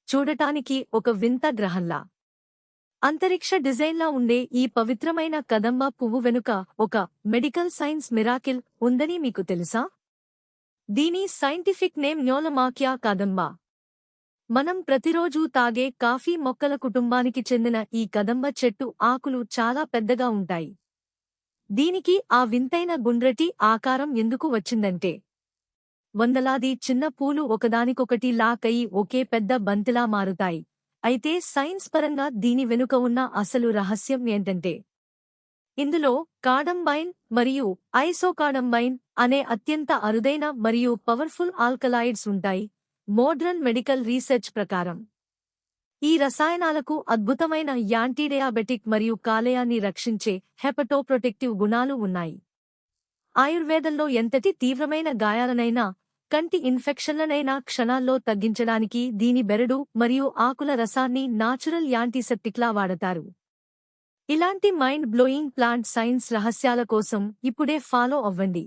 చూడటానికి ఒక వింత గ్రహంలా, అంతరిక్ష డిజైన్లా ఉండే ఈ పవిత్రమైన కదంబ పువ్వు వెనుక ఒక మెడికల్ సైన్స్ మిరాకిల్ ఉందని మీకు తెలుసా? దీని సైంటిఫిక్ నేమ్ న్యోలమాక్యా కదంబ. మనం ప్రతిరోజూ తాగే కాఫీ మొక్కల కుటుంబానికి చెందిన ఈ కదంబ చెట్టు ఆకులు చాలా పెద్దగా ఉంటాయి. దీనికి ఆ వింతైన గుండ్రటి ఆకారం ఎందుకు వచ్చిందంటే, వందలాది చిన్న పూలు ఒకదానికొకటి లాక్ అయి ఒకే పెద్ద బంతిలా మారుతాయి. అయితే సైన్స్ పరంగా దీని వెనుక ఉన్న అసలు రహస్యం ఏంటంటే, ఇందులో కాడంబైన్ మరియు ఐసోకాడంబైన్ అనే అత్యంత అరుదైన మరియు పవర్ఫుల్ ఆల్కలాయిడ్స్ ఉంటాయి. మోడ్రన్ మెడికల్ రీసెర్చ్ ప్రకారం ఈ రసాయనాలకు అద్భుతమైన యాంటీడయాబెటిక్ మరియు కాలేయాన్ని రక్షించే హెపటోప్రొటెక్టివ్ గుణాలు ఉన్నాయి. ఆయుర్వేదంలో ఎంతటి తీవ్రమైన గాయాలనైనా, కంటి ఇన్ఫెక్షన్లనైనా క్షణాల్లో తగ్గించడానికి దీని బెరడు మరియు ఆకుల రసాన్ని నాచురల్ యాంటీసెప్టిక్లా వాడతారు. ఇలాంటి మైండ్ బ్లోయింగ్ ప్లాంట్ సైన్స్ రహస్యాల కోసం ఇప్పుడే ఫాలో అవ్వండి.